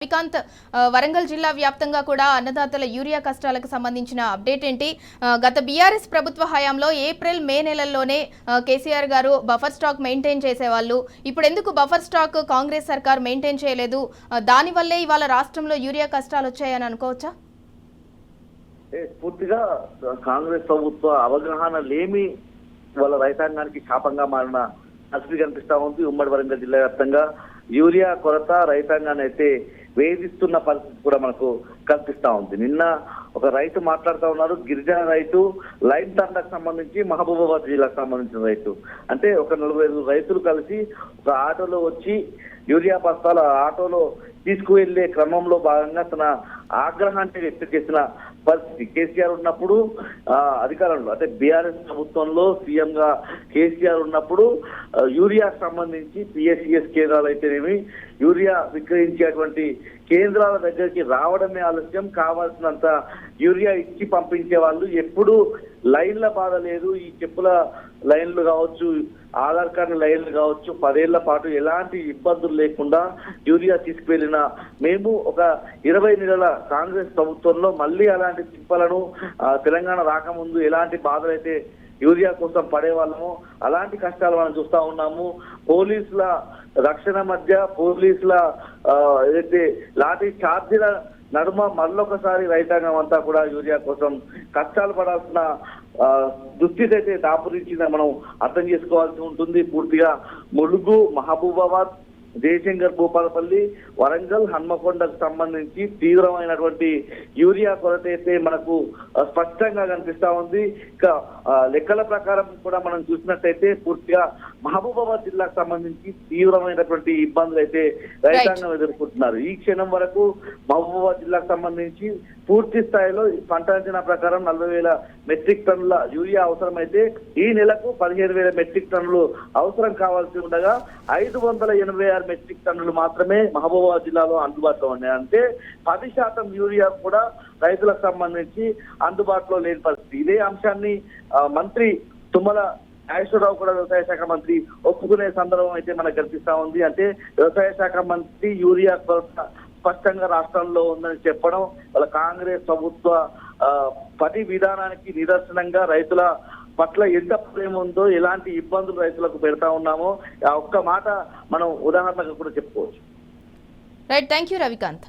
రవికాంత్ వరంగల్ జిల్లా వ్యాప్తంగా కూడా అన్నదాతల యూరియా కష్టాలకు సంబంధించిన అప్డేట్ ఏంటి? గత బీఆర్ఎస్ ప్రభుత్వ హయాంలో ఏప్రిల్ మే నెలల్లోనే కేసీఆర్ గారు బఫర్ స్టాక్ మెయింటైన్ చేసేవాళ్ళు. ఇప్పుడు ఎందుకు బఫర్ స్టాక్ కాంగ్రెస్ సర్కార్ మెయింటైన్ చేయలేదు? దానివల్లే ఇవాళ రాష్ట్రంలో యూరియా కష్టాలు వచ్చాయని అనుకోవచ్చా? పూర్తిగా కాంగ్రెస్ ప్రభుత్వ అవగాహన లేమి వాళ్ళ రైతాంగానికి శాపంగా మారిన పరిస్థితి కనిపిస్తా ఉంది. ఉమ్మడి వరంగల్ జిల్లా వ్యాప్తంగా యూరియా కొరత రైతాంగాన్ని అయితే వేధిస్తున్న పరిస్థితి కూడా మనకు కనిపిస్తా ఉంది. నిన్న ఒక రైతు మాట్లాడుతూ ఉన్నారు, గిరిజన రైతు లైన్ తండకు సంబంధించి మహబూబాబాద్ జిల్లాకు సంబంధించిన రైతు. అంటే ఒక 45 రైతులు కలిసి ఒక ఆటోలో వచ్చి యూరియా బస్తాల ఆటోలో తీసుకువెళ్లే క్రమంలో భాగంగా తన ఆగ్రహాన్ని వ్యక్తం చేసిన పరిస్థితి. కేసీఆర్ ఉన్నప్పుడు అధికారంలో అంటే బీఆర్ఎస్ ప్రభుత్వంలో సీఎం గా కేసీఆర్ ఉన్నప్పుడు యూరియా సంబంధించి పిఎస్సిఎస్ కేంద్రాలు అయితేనేమి యూరియా విక్రయించేటువంటి కేంద్రాల దగ్గరికి రావడమే ఆలస్యం, కావాల్సినంత యూరియా ఇచ్చి పంపించే వాళ్ళు. ఎప్పుడు లైన్ల బాధ లేదు. ఈ చెప్పుల లైన్లు కావచ్చు, ఆధార్ కార్డు లైన్లు కావచ్చు, 10 ఏళ్ల పాటు ఎలాంటి ఇబ్బందులు లేకుండా యూరియా తీసుకువెళ్ళిన మేము ఒక 20 నెలల కాంగ్రెస్ ప్రభుత్వంలో మళ్ళీ అలాంటి తిప్పలను తెలంగాణ రాకముందు ఎలాంటి బాధలు అయితే యూరియా కోసం పడేవాళ్ళము అలాంటి కష్టాలు మనం చూస్తా ఉన్నాము. పోలీసుల రక్షణ మధ్య పోలీసుల ఏదైతే లాఠీ చార్జీల నడుమ మళ్ళొకసారి రైతాంగం అంతా కూడా యూరియా కోసం కష్టాలు పడాల్సిన దుస్థితి అయితే దాపురించిందని మనం అర్థం చేసుకోవాల్సి ఉంటుంది. పూర్తిగా ములుగు, మహబూబాబాద్, జయశంకర్, భూపాలపల్లి, వరంగల్, హన్మకొండకు సంబంధించి తీవ్రమైనటువంటి యూరియా కొరత అయితే మనకు స్పష్టంగా కనిపిస్తా ఉంది. ఇక లెక్కల ప్రకారం కూడా మనం చూసినట్టయితే పూర్తిగా మహబూబాబాద్ జిల్లాకు సంబంధించి తీవ్రమైనటువంటి ఇబ్బందులు అయితే రైతాంగం ఎదుర్కొంటున్నారు. ఈ క్షణం వరకు మహబూబాబాద్ జిల్లాకు సంబంధించి పూర్తి స్థాయిలో పంట అంచనా ప్రకారం 40,000 మెట్రిక్ టన్నుల యూరియా అవసరమైతే ఈ నెలకు 15,000 మెట్రిక్ టన్నులు అవసరం కావాల్సి ఉండగా 586 మెట్రిక్ టన్నులు మాత్రమే మహబూబాబాద్ జిల్లాలో అందుబాటులో ఉన్నాయి. అంటే 10% యూరియా కూడా రైతులకు సంబంధించి అందుబాటులో లేని పరిస్థితి. ఇదే అంశాన్ని మంత్రి తుమ్మల నాగేశ్వరరావు కూడా వ్యవసాయ శాఖ మంత్రి ఒప్పుకునే సందర్భం అయితే మనకు కనిపిస్తా ఉంది. అంటే వ్యవసాయ శాఖ మంత్రి యూరియా కొరత స్పష్టంగా రాష్ట్రంలో ఉందని చెప్పడం వాళ్ళ కాంగ్రెస్ ప్రభుత్వ పని విధానానికి నిదర్శనంగా రైతుల పట్ల ఎంత ప్రేమ ఉందో, ఎలాంటి ఇబ్బందులు రైతులకు పెడతా ఉన్నామో ఆ ఒక్క మాట మనం ఉదాహరణగా కూడా చెప్పుకోవచ్చు. Right, thank you Ravikanth.